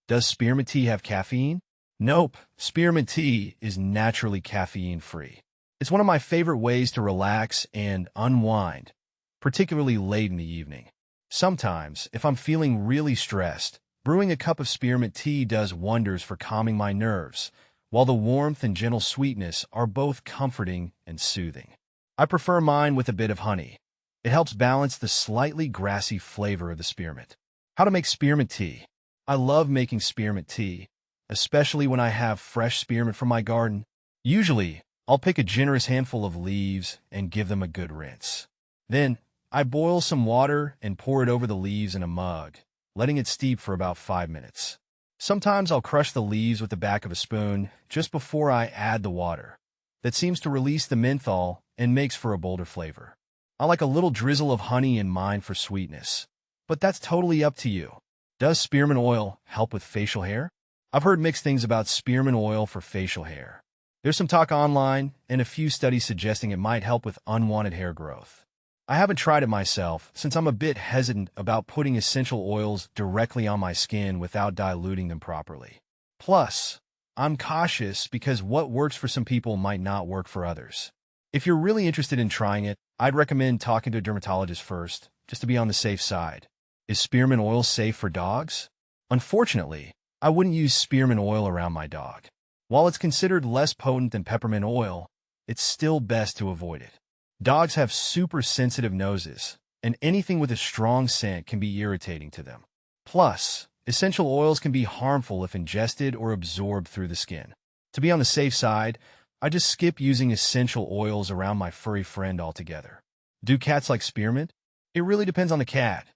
Does spearmint tea have caffeine? Nope, spearmint tea is naturally caffeine-free. It's one of my favorite ways to relax and unwind, particularly late in the evening. Sometimes, if I'm feeling really stressed, brewing a cup of spearmint tea does wonders for calming my nerves, while the warmth and gentle sweetness are both comforting and soothing. I prefer mine with a bit of honey. It helps balance the slightly grassy flavor of the spearmint. How to make spearmint tea. I love making spearmint tea, especially when I have fresh spearmint from my garden. Usually, I'll pick a generous handful of leaves and give them a good rinse. Then, I boil some water and pour it over the leaves in a mug, letting it steep for about 5 minutes. Sometimes I'll crush the leaves with the back of a spoon just before I add the water. That seems to release the menthol and makes for a bolder flavor. I like a little drizzle of honey in mine for sweetness, but that's totally up to you. Does spearmint oil help with facial hair? I've heard mixed things about spearmint oil for facial hair. There's some talk online and a few studies suggesting it might help with unwanted hair growth. I haven't tried it myself since I'm a bit hesitant about putting essential oils directly on my skin without diluting them properly. Plus, I'm cautious because what works for some people might not work for others. If you're really interested in trying it, I'd recommend talking to a dermatologist first, just to be on the safe side. Is spearmint oil safe for dogs? Unfortunately, I wouldn't use spearmint oil around my dog. While it's considered less potent than peppermint oil, it's still best to avoid it. Dogs have super sensitive noses, and anything with a strong scent can be irritating to them. Plus, essential oils can be harmful if ingested or absorbed through the skin. To be on the safe side, I just skip using essential oils around my furry friend altogether. Do cats like spearmint? It really depends on the cat.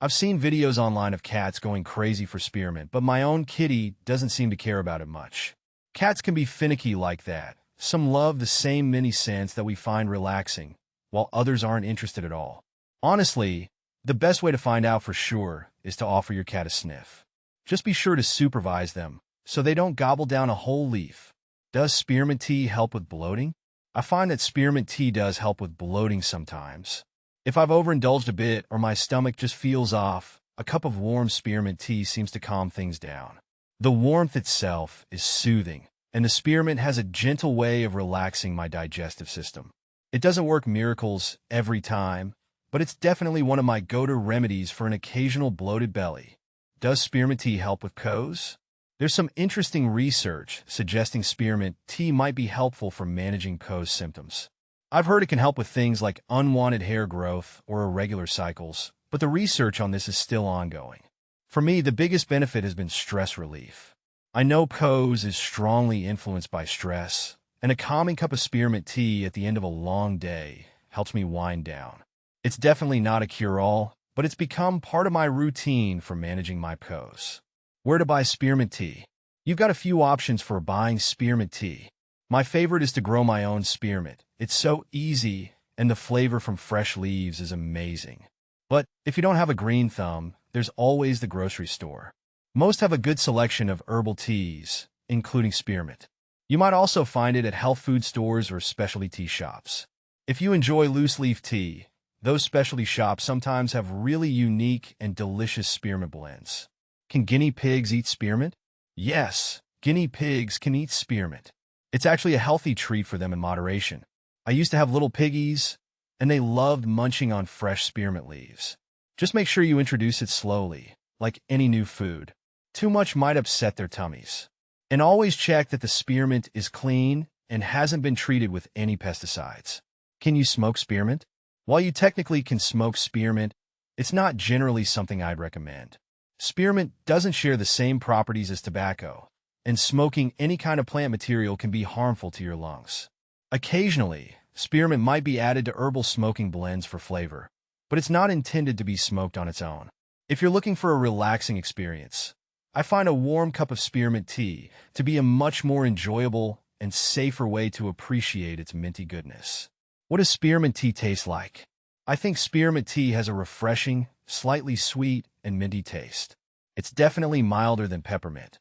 I've seen videos online of cats going crazy for spearmint, but my own kitty doesn't seem to care about it much. Cats can be finicky like that. Some love the same mini scents that we find relaxing, while others aren't interested at all. Honestly, the best way to find out for sure is to offer your cat a sniff. Just be sure to supervise them, so they don't gobble down a whole leaf. Does spearmint tea help with bloating? I find that spearmint tea does help with bloating sometimes. If I've overindulged a bit or my stomach just feels off, a cup of warm spearmint tea seems to calm things down. The warmth itself is soothing, and the spearmint has a gentle way of relaxing my digestive system. It doesn't work miracles every time, but it's definitely one of my go-to remedies for an occasional bloated belly. Does spearmint tea help with PCOS? There's some interesting research suggesting spearmint tea might be helpful for managing PCOS symptoms. I've heard it can help with things like unwanted hair growth or irregular cycles, but the research on this is still ongoing. For me, the biggest benefit has been stress relief. I know PCOS is strongly influenced by stress, and a calming cup of spearmint tea at the end of a long day helps me wind down. It's definitely not a cure-all, but it's become part of my routine for managing my PCOS. Where to buy spearmint tea? You've got a few options for buying spearmint tea. My favorite is to grow my own spearmint. It's so easy, and the flavor from fresh leaves is amazing. But if you don't have a green thumb, there's always the grocery store. Most have a good selection of herbal teas, including spearmint. You might also find it at health food stores or specialty tea shops. If you enjoy loose-leaf tea, those specialty shops sometimes have really unique and delicious spearmint blends. Can guinea pigs eat spearmint? Yes, guinea pigs can eat spearmint. It's actually a healthy treat for them in moderation. I used to have little piggies, and they loved munching on fresh spearmint leaves. Just make sure you introduce it slowly, like any new food. Too much might upset their tummies. And always check that the spearmint is clean and hasn't been treated with any pesticides. Can you smoke spearmint? While you technically can smoke spearmint, it's not generally something I'd recommend. Spearmint doesn't share the same properties as tobacco, and smoking any kind of plant material can be harmful to your lungs. Occasionally, spearmint might be added to herbal smoking blends for flavor, but it's not intended to be smoked on its own. If you're looking for a relaxing experience, I find a warm cup of spearmint tea to be a much more enjoyable and safer way to appreciate its minty goodness. What does spearmint tea taste like? I think spearmint tea has a refreshing, slightly sweet, and minty taste. It's definitely milder than peppermint.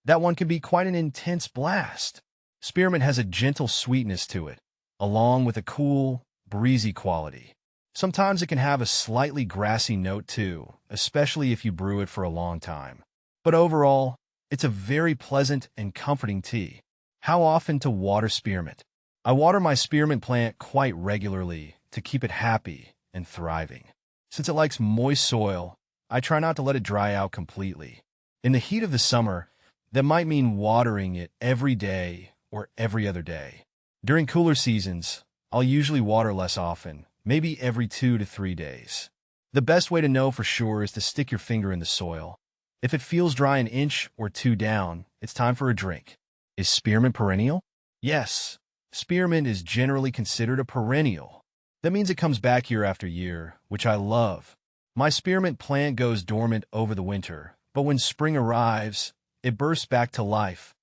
That one can be quite an intense blast. Spearmint has a gentle sweetness to it, along with a cool, breezy quality. Sometimes it can have a slightly grassy note too, especially if you brew it for a long time. But overall, It's a very pleasant and comforting tea. How often to water spearmint? I water my spearmint plant quite regularly to keep it happy and thriving. Since it likes moist soil, I try not to let it dry out completely. In the heat of the summer, that might mean watering it every day or every other day. During cooler seasons, I'll usually water less often, maybe every 2 to 3 days. The best way to know for sure is to stick your finger in the soil. If it feels dry an inch or two down, it's time for a drink. Is spearmint perennial? Yes. Spearmint is generally considered a perennial. That means it comes back year after year, which I love. My spearmint plant goes dormant over the winter, but when spring arrives, it bursts back to life,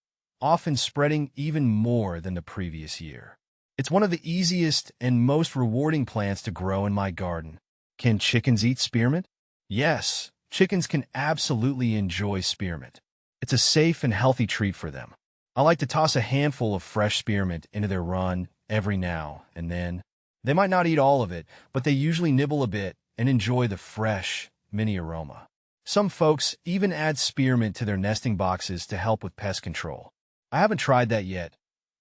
often spreading even more than the previous year. It's one of the easiest and most rewarding plants to grow in my garden. Can chickens eat spearmint? Yes, chickens can absolutely enjoy spearmint. It's a safe and healthy treat for them. I like to toss a handful of fresh spearmint into their run every now and then. They might not eat all of it, but they usually nibble a bit and enjoy the fresh, minty aroma. Some folks even add spearmint to their nesting boxes to help with pest control. I haven't tried that yet,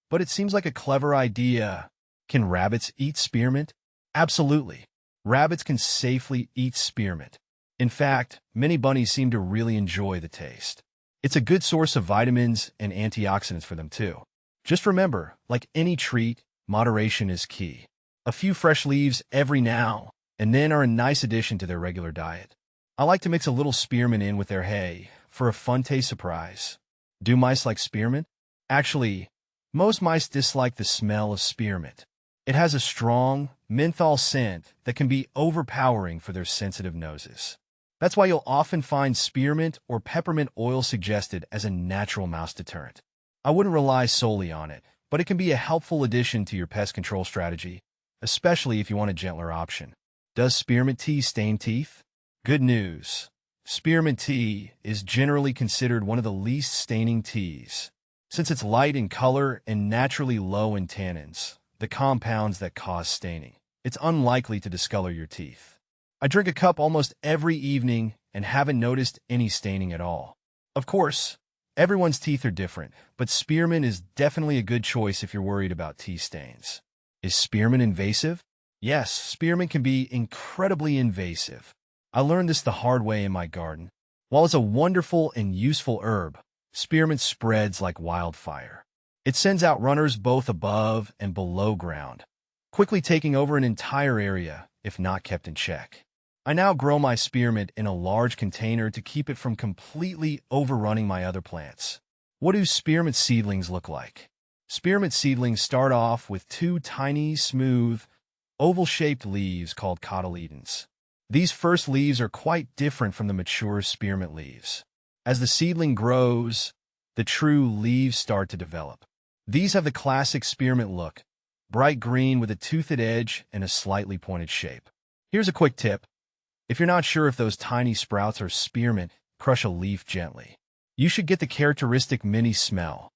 but it seems like a clever idea. Can rabbits eat spearmint? Absolutely. Rabbits can safely eat spearmint. In fact, many bunnies seem to really enjoy the taste. It's a good source of vitamins and antioxidants for them too. Just remember, like any treat, moderation is key. A few fresh leaves every now and then are a nice addition to their regular diet. I like to mix a little spearmint in with their hay for a fun taste surprise. Do mice like spearmint? Actually, most mice dislike the smell of spearmint. It has a strong, menthol scent that can be overpowering for their sensitive noses. That's why you'll often find spearmint or peppermint oil suggested as a natural mouse deterrent. I wouldn't rely solely on it, but it can be a helpful addition to your pest control strategy, especially if you want a gentler option. Does spearmint tea stain teeth? Good news. Spearmint tea is generally considered one of the least staining teas. Since it's light in color and naturally low in tannins, the compounds that cause staining, it's unlikely to discolor your teeth. I drink a cup almost every evening and haven't noticed any staining at all. Of course, everyone's teeth are different, but spearmint is definitely a good choice if you're worried about tea stains. Is spearmint invasive? Yes, spearmint can be incredibly invasive. I learned this the hard way in my garden. While it's a wonderful and useful herb, spearmint spreads like wildfire. It sends out runners both above and below ground, quickly taking over an entire area if not kept in check. I now grow my spearmint in a large container to keep it from completely overrunning my other plants. What do spearmint seedlings look like? Spearmint seedlings start off with two tiny, smooth, oval-shaped leaves called cotyledons. These first leaves are quite different from the mature spearmint leaves. As the seedling grows, the true leaves start to develop. These have the classic spearmint look, bright green with a toothed edge and a slightly pointed shape. Here's a quick tip. If you're not sure if those tiny sprouts are spearmint, crush a leaf gently. You should get the characteristic minty smell.